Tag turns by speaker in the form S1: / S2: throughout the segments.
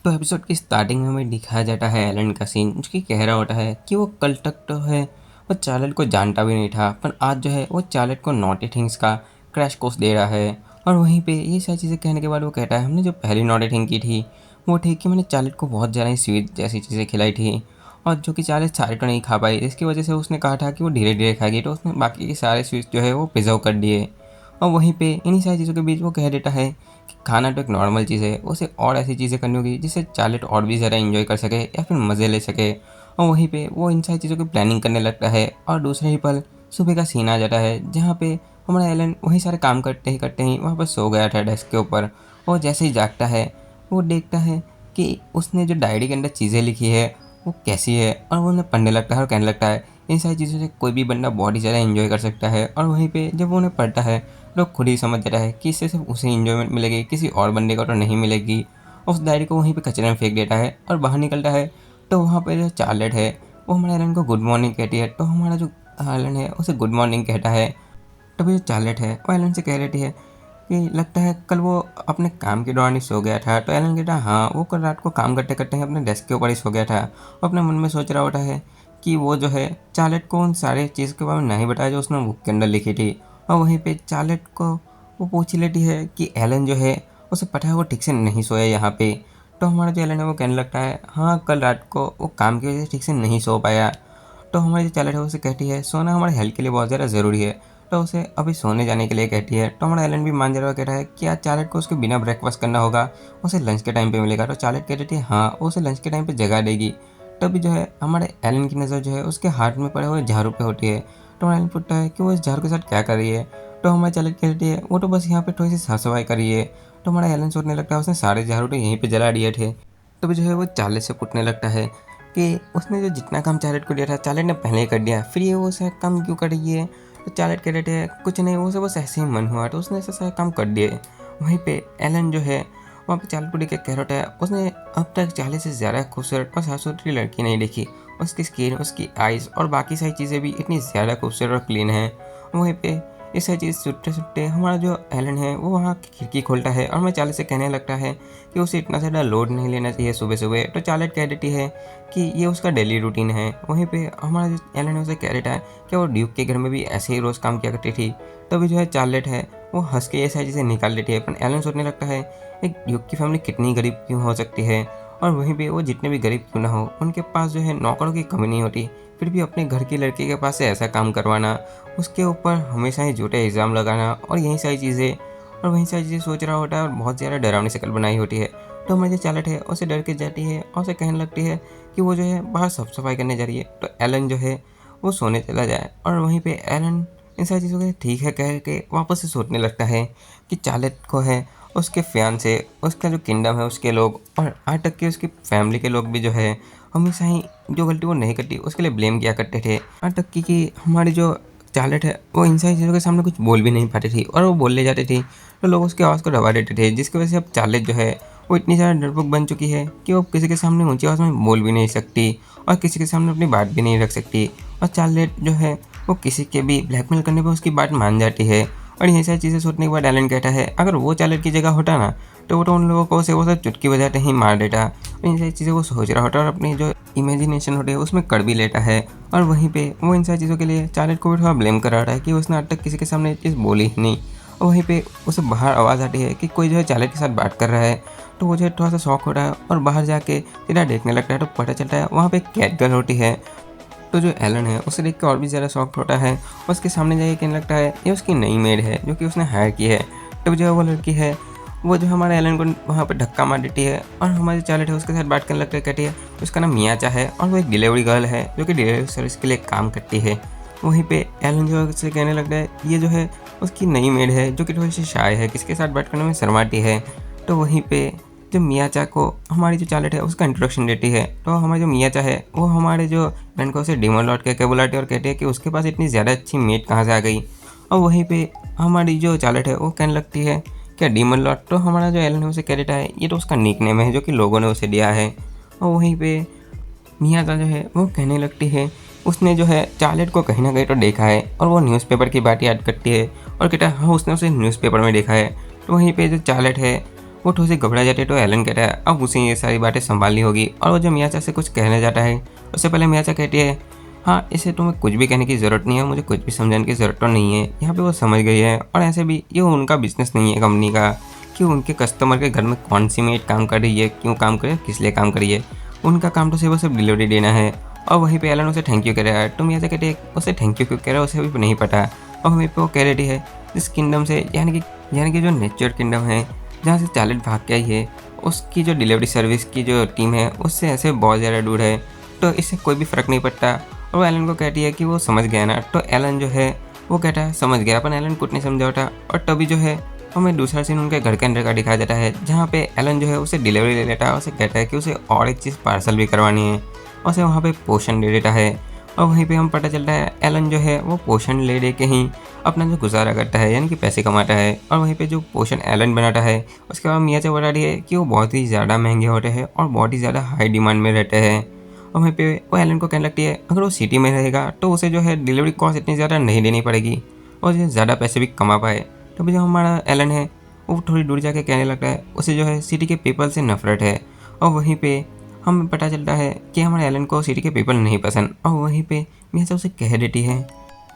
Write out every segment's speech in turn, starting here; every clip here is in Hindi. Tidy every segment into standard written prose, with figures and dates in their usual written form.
S1: तो एपिसोड की स्टार्टिंग में हमें दिखाया जाता है एलन का सीन, जो कि कह रहा होता है कि वो कल तक तो है वो चार्लेट को जानता भी नहीं था, पर आज जो है वो चार्लेट को नॉटी थिंग्स का क्रैश कोर्स दे रहा है। और वहीं पे ये सारी चीज़ें कहने के बाद वो कहता है हमने जो पहली नॉटी थिंग की थी वो थी कि मैंने चार्लेट को बहुत ज़्यादा स्वीट जैसी चीज़ें खिलाई थी, और जो कि चार्लेट सारे तो नहीं खा पाई, इसकी वजह से उसने कहा था कि वो धीरे धीरे खाएगी, तो उसने बाकी के सारे स्वीट्स जो है वो प्रिजर्व कर दिए। और वहीं पे इन्हीं सारी चीज़ों के बीच वो कह देता है कि खाना तो एक नॉर्मल चीज़ है, उसे और ऐसी चीज़ें करनी होगी जिससे चार्लेट और भी ज़्यादा एंजॉय कर सके या फिर मज़े ले सके। और वहीं पे वो इन सारी चीज़ों की प्लानिंग करने लगता है। और दूसरे ही पल सुबह का सीन आ जाता है, जहाँ पे हमारा एलन वही सारे काम करते ही वहाँ पर सो गया था डेस्क के ऊपर। और जैसे ही जागता है वो देखता है कि उसने जो डायरी के अंदर चीज़ें लिखी है वो कैसी है, और वो उन्हें पढ़ने लगता है और कहने लगता है इन सारी चीज़ों से कोई भी बंदा बहुत ही ज़्यादा एंजॉय कर सकता है। और वहीं पे जब वो उन्हें पढ़ता है लोग खुद ही समझ जाता है कि इससे सिर्फ उसे इंजॉयमेंट मिलेगी, किसी और बंदे को तो नहीं मिलेगी। उस डायरी को वहीं पे कचरे में फेंक देता है और बाहर निकलता है। तो वहाँ पे जो चार्लेट है वो हमारे एलन को गुड मॉर्निंग कहती है, तो हमारा जो एलन है उसे गुड मॉर्निंग कहता है। तभी जो चार्लेट है वो एलन से कह रही है कि लगता है कल वो अपने काम के दौरान ही सो गया था। तो एलन कहता है हाँ, वो कल रात को काम करते करते ही अपने डेस्क के ऊपर ही सो गया था। वो अपने मन में सोच रहा होता है कि वो जो है चार्लेट को उन सारे चीज़ के बारे में नहीं बताया जो उसने बुक के अंदर लिखी थी। और वहीं पे चार्लेट को वो पूछ लेती है कि एलन जो है उसे पता है वो ठीक से नहीं सोया यहाँ पे। तो हमारा जो एलन है वो कहने लगता है हाँ, कल रात को वो काम की वजह से ठीक से नहीं सो पाया। तो हमारी जो चार्लेट है उसे कहती है सोना हमारे हेल्थ के लिए बहुत ज़्यादा ज़रूरी है, तो उसे अभी सोने जाने के लिए कहती है। तो हमारा एलन भी मान जा रहा है, कह रहा है कि आज चार्लेट को उसके बिना ब्रेकफास्ट करना होगा, उसे लंच के टाइम पे मिलेगा। तो चार्लेट कह देती है हाँ, वो उसे लंच के टाइम पे जगा देगी। तभी जो है हमारे एलन की नज़र जो है उसके हाथ में पड़े हुए झाड़ू पे होती है। तो हमारा एलन पूछता है कि वो इस झाड़ू के साथ क्या कर रही है। तो हमारी चार्लेट कह देती है वो तो बस यहाँ पे थोड़ी सी साफ सफाई कर रही है। तो हमारा एलन सोचने लगता है उसने सारे झाड़ू तो यहीं पर जला दिए थे। तभी जो है वो चार्लेट से पूछने लगता है कि उसने जो जितना काम चार्लेट को दिया था चार्लेट ने पहले ही कर दिया, फिर ये वो सारा काम क्यों कर रही है। तो चार्लेट कह रहे थे कुछ नहीं, वो सब बस ऐसे ही मन हुआ तो उसने ऐसा सारा काम कर दिए। वहीं पे एलन जो है वहाँ पे चार्लेट को देख के कह रहा है उसने अब तक 40 से ज़्यादा खूबसूरत और साफ सुथरी लड़की नहीं देखी। उसकी स्किन, उसकी आइज़ और बाकी सारी चीज़ें भी इतनी ज़्यादा खूबसूरत और क्लीन है। वहीं पे ये सारी चीज़ सुनते सुनते हमारा जो एलन है वो वहाँ की खिड़की खोलता है और मैं चार्लेट से कहने लगता है कि उसे इतना ज़्यादा लोड नहीं लेना चाहिए सुबह सुबह। तो चार्लेट कह देती है कि ये उसका डेली रूटीन है। वहीं पे हमारा जो एलन है उसे कह देता है कि वो ड्यूक के घर में भी ऐसे ही रोज़ काम किया करती थी। तभी जो है चार्लेट है वो हंस के ये सारी चीज़ें निकाल देती है, पर एलन सोचने लगता है एक ड्यूक की फैमिली कितनी गरीब क्यों हो सकती है। और वहीं पे वो जितने भी गरीब क्यों ना हो उनके पास जो है नौकरों की कमी नहीं होती, फिर भी अपने घर की लड़की के पास से ऐसा काम करवाना, उसके ऊपर हमेशा ही झूठे इल्ज़ाम लगाना और यही सारी चीज़ें, और वही सारी चीज़ें सोच रहा होता है और बहुत ज़्यादा डरावनी शक्ल बनाई होती है। तो हमारी जो चार्लेट है उसे डर के जाती है और उसे कहने लगती है कि वो जो है बाहर साफ सफाई करने जा रही है। तो एलन जो है वो सोने चला जाए, और वहीं पे एलन इन सारी चीज़ों के ठीक है कह के वापस से सोचने लगता है कि चार्लेट को है उसके फियांसे, उसका जो किंगडम है, उसके लोग और आज तक के उसकी फैमिली के लोग भी जो है हमेशा ही जो गलती वो नहीं करती उसके लिए ब्लेम किया करते थे। यहाँ तक कि हमारी जो चार्लेट है वो इन सारी चीज़ों के सामने कुछ बोल भी नहीं पाती थी, और वो बोलने जाती थी तो लोग उसकी आवाज़ को दबा देते थे, जिसकी वजह से अब चार्लेट जो है वो इतनी ज़्यादा डरपोक बन चुकी है कि वो किसी के सामने ऊंची आवाज़ में बोल भी नहीं सकती और किसी के सामने अपनी बात भी नहीं रख सकती। और चार्लेट जो है वो किसी के भी ब्लैकमेल करने पर उसकी बात मान जाती है। और ये सारी चीज़ें सोचने के बाद एलन कहता है अगर वो चार्लेट की जगह होता ना तो वो तो उन लोगों को से वो सब चुटकी बजाते ही मार देता। और इन सारी चीज़ें वो सोच रहा होता और अपनी जो इमेजिनेशन होती है उसमें कर भी लेता है। और वहीं पे वो इन सारी चीज़ों के लिए चार्लेट को भी थोड़ा ब्लेम करा रहा है कि उसने आज तक किसी के सामने ये चीज़ बोली ही नहीं। और वहीं पे उसे बाहर आवाज़ आती है कि कोई जो है चार्लेट के साथ बात कर रहा है। तो वो जो है थोड़ा सा शौक होता है और बाहर जाके सीधा देखने लगता है, तो पता चलता है वहाँ पे एक कैट गर्ल होती है। तो जो एलन है उसे देख के और भी ज़्यादा शॉक्ड होता है और उसके सामने जाके कहने लगता है ये उसकी नई मेड है जो कि उसने हायर की है। तब जो है वो लड़की है वो जो हमारे एलन को वहाँ पे धक्का मार देती है और हमारी चार्लेट है उसके साथ बात करने लगता है, कहती है उसका नाम मियाचा है और वो एक डिलीवरी गर्ल है जो कि डिलीवरी सर्विस के लिए काम करती है। वहीं पे एलन जो है उससे कहने लगता है ये जो है उसकी नई मेड है जो कि थोड़ी सी शाय है, किसके साथ बात करने में शर्माती है। तो वहीं पे जो मियाचा को हमारी जो चार्लेट है उसका इंट्रोडक्शन देती है। तो हमारी जो मियाचा है वो हमारे जो एलन को उसे डीमन लॉर्ड कह के बुलाती है और कहती है कि उसके पास इतनी ज़्यादा अच्छी मेड कहाँ से आ गई। और वहीं पे हमारी जो चार्लेट है वो कहने लगती है क्या डीमन लॉर्ड। तो हमारा जो एलन है उसे कह देता है ये तो उसका निक नेम है जो कि लोगों ने उसे दिया है। और वहीं पे मियाजा जो है वो कहने लगती है उसने जो है चार्लेट को कहीं ना कहीं तो देखा है, और वो न्यूज़पेपर की बात याद करती है और कहता है हाँ उसने उसे न्यूज़पेपर में देखा है। तो वहीं पे जो चार्लेट है वो थोड़ी सी घबरा जाती है। तो एलन कहता है अब उसे ये सारी बातें संभालनी होगी, और वो जो मियाचा से कुछ कहने जाता है उससे पहले मियाचा कहती है हाँ, इसे तुम्हें कुछ भी कहने की ज़रूरत नहीं है, मुझे कुछ भी समझाने की ज़रूरत तो नहीं है। यहाँ पे वो समझ गई है, और ऐसे भी ये उनका बिजनेस नहीं है कंपनी का कि उनके कस्टमर के घर में कौन सी मेड काम कर रही है, क्यों काम कर रही है, किस लिए काम कर रही है। उनका काम तो सिर्फ डिलीवरी देना है। और वहीं पे एलन उसे थैंक यू कह रहा है। तो मियाचा कहते हैं उसे थैंक यू क्यों कह रहा है, उसे भी नहीं पता। और वहीं पे वो कह रही है जिस किंगडम से यानी कि जो नेचर किंगडम है जहाँ से चार्लेट भाग के आई है, उसकी जो डिलीवरी सर्विस की जो टीम है उससे ऐसे बहुत ज़्यादा दूर है, तो इससे कोई भी फ़र्क नहीं पड़ता। और वो एलन को कहती है कि वो समझ गया ना। तो एलन जो है वो कहता है समझ गया, पर एलन कुछ नहीं समझा होता। और तभी जो है हमें दूसरा सीन उनके घर के अंदर का दिखाया जाता है, जहाँ पे एलन जो है उसे डिलीवरी ले लेता है और उसे कहता है कि उसे और एक चीज़ पार्सल भी करवानी है, और उसे वहाँ पे पोषण दे देता है। और वहीं पे हम पता चलता है एलन जो है वो पोषण ले दे के ही अपना जो गुजारा करता है, यानी कि पैसे कमाता है। और वहीं पे जो पोषण एलन बनाता है उसके बाद मियाचा बताती है कि वो बहुत ही ज़्यादा महंगे होते हैं और बहुत ही ज़्यादा हाई डिमांड में रहते हैं। और वहीं पे वो एलन को कहने लगती है अगर वो सिटी में रहेगा तो उसे जो है डिलीवरी कॉस्ट इतनी ज़्यादा नहीं देनी पड़ेगी और उसे ज़्यादा पैसे भी कमा पाए। तो जो हमारा एलन है वो थोड़ी दूर जाके कहने लगता है उसे जो है सिटी के पीपल से नफरत है। और वहीं पे हमें पता चलता है कि हमारे एलन को सिटी के पीपल नहीं पसंद। और वहीं पे मियाचा उसे कह देती है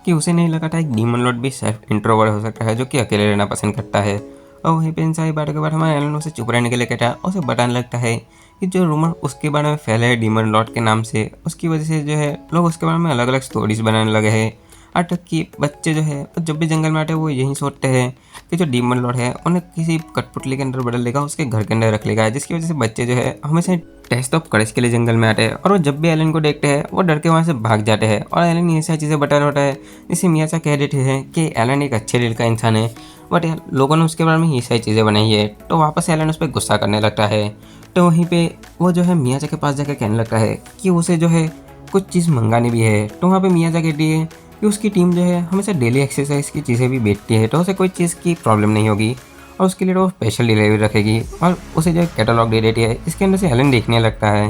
S1: कि उसे नहीं लगा था एक डीमन लॉर्ड भी सेल्फ इंट्रोवर्ट हो सकता है जो कि अकेले रहना पसंद करता है। और वहीं पे इन सारी बातों के बाद हमारे एलन उसे चुप रहने के लिए कहता है और उसे बताने लगता है कि जो रूमर उसके बारे में फैले है डीमन लॉर्ड के नाम से, उसकी वजह से जो है लोग उसके बारे में अलग अलग स्टोरीज बनाने लगे हैं। आज तक कि बच्चे जो है जब भी जंगल में आते हैं वो यही सोचते हैं कि जो डीमन लॉर्ड है उन्हें किसी कठपुतली के अंदर बदल लेगा, उसके घर के अंदर रख लेगा, जिसकी वजह से बच्चे जो है हमेशा टेस्ट ऑफ करेज के लिए जंगल में आते हैं। और वो जब भी एलन को देखते हैं वो डर के वहाँ से भाग जाते हैं। और एलन ये सारी चीज़ें बता रहा होता है, जिससे मियाचा कह देते हैं कि एलन एक अच्छे दिल का इंसान है, बट यार लोगों ने उसके बारे में ये सारी चीज़ें बनाई है। तो वापस एलन उस पर गुस्सा करने लगता है। तो वहीं पे वो जो है मियाचा के पास जाकर कहने लगता है कि उसे जो है कुछ चीज़ मंगानी भी है। तो वहाँ पे मियाचा कहती है कि उसकी टीम जो है हमेशा डेली एक्सरसाइज की चीज़ें भी बेचती है, तो उसे कोई चीज़ की प्रॉब्लम नहीं होगी और उसके लिए वो स्पेशल डिलीवरी रखेगी। और उसे जो कैटलॉग दे देती है। इसके अंदर से एलन देखने लगता है,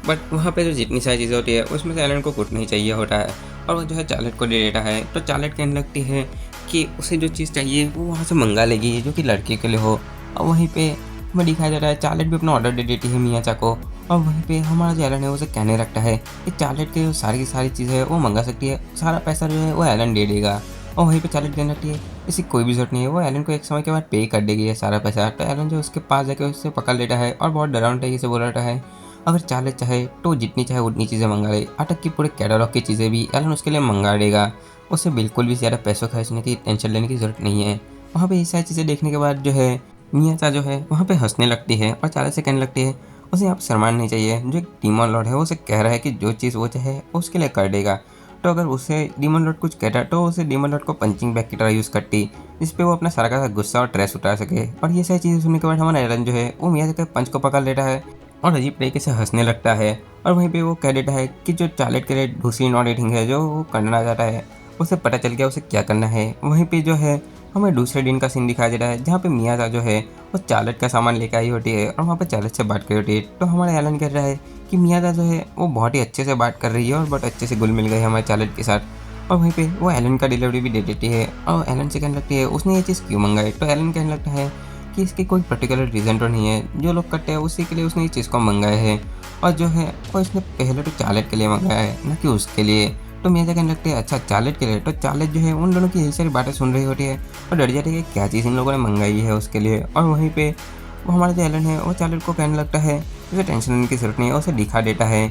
S1: बट वहाँ पे जो जितनी सारी चीज़ें होती है उसमें से एलन को कुछ नहीं चाहिए होता है, और वो जो है चार्लेट को दे देता है। तो चार्लेट कहने लगती है कि उसे जो चीज़ चाहिए वो वहाँ से मंगा लेगी जो कि लड़की के लिए हो। और वहीं पे हमें दिखाया जाता है चार्लेट भी अपना ऑर्डर दे देती है मियाचा को। और वहीं पे हमारा जो एलन है उसे कहने लगता है कि चार्लेट के जो सारी की सारी चीज़ें है वो मंगा सकती है, सारा पैसा जो है वो एलन दे देगा। और वहीं पे चार्लेट कहने लगती है इसकी कोई भी ज़रूरत नहीं है, वो एलन को एक समय के बाद पे कर देगी ये सारा पैसा। तो एलन जो उसके पास जाके उससे पकड़ लेता है और बहुत डरावने तरीके से बोल रहा है अगर चार्लेट चाहे तो जितनी चाहे उतनी चीज़ें मंगा ले, अटक की पूरे कैटलॉग की चीज़ें भी एलन उसके लिए मंगा देगा। उसे बिल्कुल भी ज़्यादा पैसों खर्चने की टेंशन लेने की ज़रूरत नहीं है। वहाँ पे ये सारी चीज़ें देखने के बाद जो है मियाचा जो है वहाँ पे हंसने लगती है और चार्लेट से कहने लगती है उसे आप शर्माना नहीं चाहिए, जो एक डीमन लॉर्ड है वो उसे कह रहा है कि जो चीज़ वो चाहे उसके लिए कर देगा। तो अगर उसे डीमन लॉर्ड कुछ कहता तो उसे डीमन लॉर्ड को पंचिंग बैग की तरह यूज़ करती, जिस पे वो अपना सारा का सारा गुस्सा और स्ट्रेस उतार सके। और ये सारी चीज़ें सुनने के बाद हमारा एलन जो है वो मियाचा के पंच को पकड़ लेता है और अजीब तरीके से हंसने लगता है। और वहीं पे वो कह देता है कि जो चार्लेट के लिए दूसरी नॉट ईटिंग है जो वो करना चाहता है उसे पता चल गया उसे क्या करना है। वहीं पे जो है हमें दूसरे दिन का सीन दिखाया जाता है, जहाँ पे मियाचा जो है वो चार्लेट का सामान लेकर आई होती है और वहाँ पे चार्लेट से बात कर होती है। तो हमारा एलन कह रहा है कि मियाचा जो है वो बहुत ही अच्छे से बात कर रही है और बहुत अच्छे से घुल मिल गई है हमारे चार्लेट के साथ। और वहीं पे वो एलन का डिलीवरी भी दे देती है और एलन से कहने लगती है उसने ये चीज़ क्यों मंगाई। तो एलन कहने लगता है कि इसकी कोई पर्टिकुलर रीज़न तो नहीं है, जो लोग करते हैं उसी के लिए उसने ये चीज़ को मंगाया है, और जो है वो इसने पहले तो चार्लेट के लिए मंगाया है ना कि उसके लिए। तो मियाचा कहने लगती है अच्छा चार्लेट के लिए। तो चार्लेट जो है उन दोनों की यही सारी बातें सुन रही होती है और डर जाती है कि क्या चीज़ इन लोगों ने मंगाई है उसके लिए। और वहीं पे वो हमारा जो एलन है वो चार्लेट को कहने लगता है उसे टेंशन लेने की जरूरत नहीं है, उसे दिखा देता है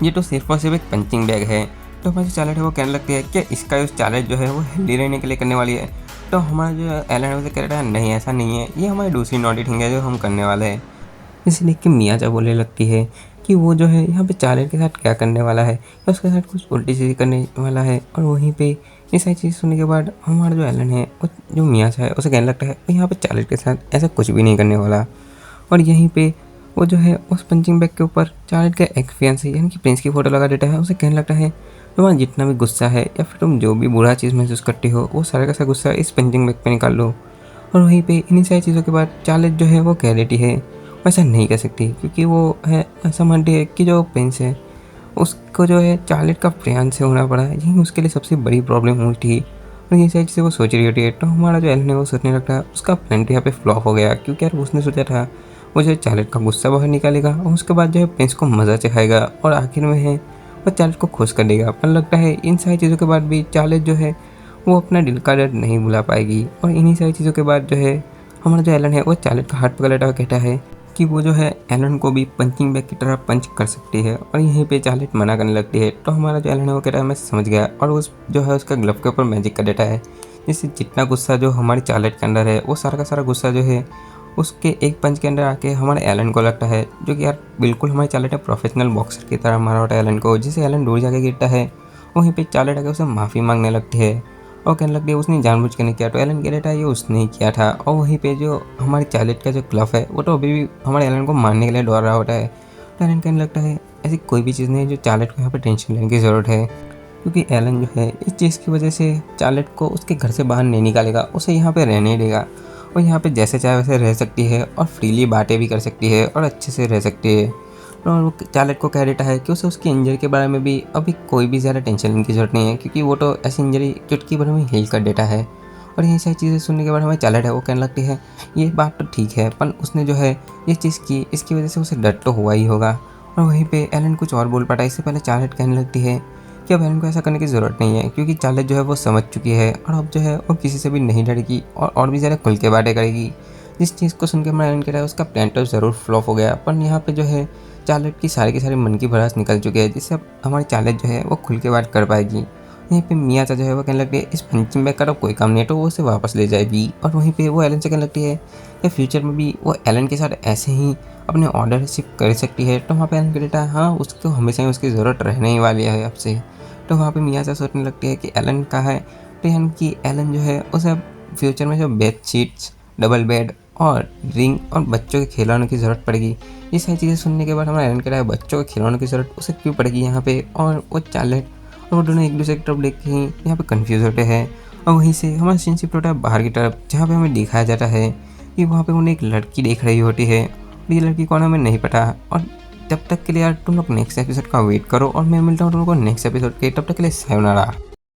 S1: ये तो सिर्फ और सिर्फ एक पंचिंग बैग है। तो हमारी जो चार्लेट है वो कहने लगती है कि इसका यूज़ चार्लेट जो है वो हेल्दी रहने के लिए करने वाली है। तो हमारा जो एलन है उसे कह रहा है नहीं ऐसा नहीं है, ये हमारी दूसरी नॉटी थिंग है जो हम करने वाले हैं। इसे देख के मियाचा बोलने लगती है कि वो जो है यहाँ पे चार्लेट के साथ क्या करने वाला है या उसके साथ कुछ उल्टी चीज़ करने वाला है। और वहीं पे ये सारी चीज़ सुनने के बाद हमारा जो एलन है वो जो मियाचा है उसे कहने लगता है यहाँ पे चार्लेट के साथ ऐसा कुछ भी नहीं करने वाला। और यहीं पे वो जो है उस पंचिंग बैग के ऊपर चार्लेट का एक फियांसी यानी कि प्रिंस की फ़ोटो लगा देता है। उसे कहने लगता है तुम्हारा जितना भी गुस्सा है या फिर तुम जो भी बुरा चीज़ महसूस करते हो वो सारा का सारा गुस्सा इस पंचिंग बैग पे निकाल लो। और वहीं पे इन्हीं सारी चीज़ों के बाद चार्लेट जो है वो कह देती है ऐसा नहीं कर सकती, क्योंकि वो है ऐसा मानती है कि जो प्रिंस है उसको जो है चार्लेट का प्रियांश से होना पड़ा है, यही उसके लिए सबसे बड़ी प्रॉब्लम हुई थी। और ये सारी चीज़ें वो सोच रही होती है। तो हमारा जो एलन है वो सोचने लगता है उसका प्लान तो यहाँ पे फ्लॉप हो गया, क्योंकि यार उसने सोचा था वो जो है चार्लेट का गुस्सा बाहर निकालेगा और उसके बाद जो है प्रिंस को मज़ा चखाएगा और आखिर में है वो चार्लेट को खुश कर देगा। पर लगता है इन सारी चीज़ों के बाद भी चार्लेट जो है वो अपना दिल का दर्द नहीं भुला पाएगी। और इन्हीं सारी चीज़ों के बाद जो है हमारा जो एलन है वो चार्लेट का हाथ पकड़ लेता है और कहता है कि वो जो है एलन को भी पंचिंग बैग की तरह पंच कर सकती है। और यहीं पे चार्लेट मना करने लगती है। तो हमारा जो एलन है वो कहता है मैं समझ गया, और उस जो है उसका ग्लव के ऊपर मैजिक कर देता है, जिससे जितना गुस्सा जो हमारी चार्लेट के अंदर है वो सारा का सारा गुस्सा जो है उसके एक पंच के अंदर आके हमारे एलन को लगता है। जो कि यार बिल्कुल हमारी चार्लेट है प्रोफेशनल बॉक्सर की तरह मारा होता है एलन को, जिसे एलन दूर जाके गिरता है। वहीं पे चार्लेट आके उसे माफ़ी मांगने लगती है और कहने लगती है उसने जानबूझ के नहीं किया। तो एलन कह रहा था ये उसने ही किया था। और वहीं पे जो हमारी चार्लेट का जो क्लफ है वो तो अभी भी हमारे एलन को मारने के लिए दौड़ रहा होता है। तो एलन कहने लगता है ऐसी कोई भी चीज़ नहीं है जो चार्लेट को यहाँ पे टेंशन लेने की ज़रूरत है, क्योंकि एलन जो है इस चीज़ की वजह से चार्लेट को उसके घर से बाहर नहीं निकालेगा, उसे यहाँ पे रहने देगा और यहाँ पे जैसे चाहे वैसे रह सकती है और फ्रीली बातें भी कर सकती है और अच्छे से रह सकती है। और वो चार्लेट को कह देता है कि उसे उसकी इंजरी के बारे में भी अभी कोई भी ज़्यादा टेंशन लेने की ज़रूरत नहीं है, क्योंकि वो तो ऐसी इंजरी चुटकी भर में हील कर देता है। और ये सारी चीज़ें सुनने के बाद हमें चार्लेट है वो कहने लगती है ये बात तो ठीक है, पर उसने जो है ये चीज़ की इसकी वजह से उसे डर तो हुआ ही होगा। और वहीं पे एलन कुछ और बोल पाता है। इससे पहले चार्लेट कहने लगती है कि अब एलन को ऐसा करने की ज़रूरत नहीं है, क्योंकि चार्लेट जो है वो समझ चुकी है और अब जो है वो किसी से भी नहीं डरेगी और भी ज़्यादा खुल के बातें करेगी। जिस चीज़ को सुन के हमारा एलन कह रहा है उसका प्लान तो ज़रूर फ्लॉप हो गया, पर यहाँ पे जो है चार्लेट की सारी मन की भड़ास निकल चुकी है, जिससे अब हमारी चार्लेट जो है वो खुल के बात कर पाएगी। यहीं पे मिया चाचा जो है वो कहने लगती है इस पंचिंग बैग का तो कोई काम नहीं है, तो वो उसे वापस ले जाएगी। और वहीं पे वो एलन से कहने लगती है कि फ्यूचर में भी वो एलन के साथ ऐसे ही अपने ऑर्डर रिसीव कर सकती है। तो वहाँ पे एलन कहता है हाँ उसको हमेशा ही उसकी ज़रूरत रहने ही वाली है अब से। तो वहाँ पे मिया चाचा सोचने लगती है कि एलन का है, तो यानी कि एलन जो है उसे अब फ्यूचर में जो बेड शीट्स, डबल बेड और रिंग और बच्चों के खिलौनों की ज़रूरत पड़ेगी। ये सारी चीज़ें सुनने के बाद हमारा एलन कह रहा है बच्चों के खिलौनों की ज़रूरत उसे क्यों पड़ेगी यहाँ पे। और वो चार्लेट और वो दोनों एक दूसरे की तरफ देख के ही यहाँ पे कंफ्यूज होते हैं। और वहीं से हमारा सीन शिफ्ट होता है बाहर की तरफ, जहाँ पे हमें दिखाया जाता है कि वहाँ पे उन्हें एक लड़की देख रही होती है और ये लड़की कौन हमें नहीं पता। और तब तक के लिए यार तुम लोग नेक्स्ट एपिसोड का वेट करो और मैं मिलता हूँ तुम लोग को नेक्स्ट एपिसोड के, तब तक के लिए सायोनारा।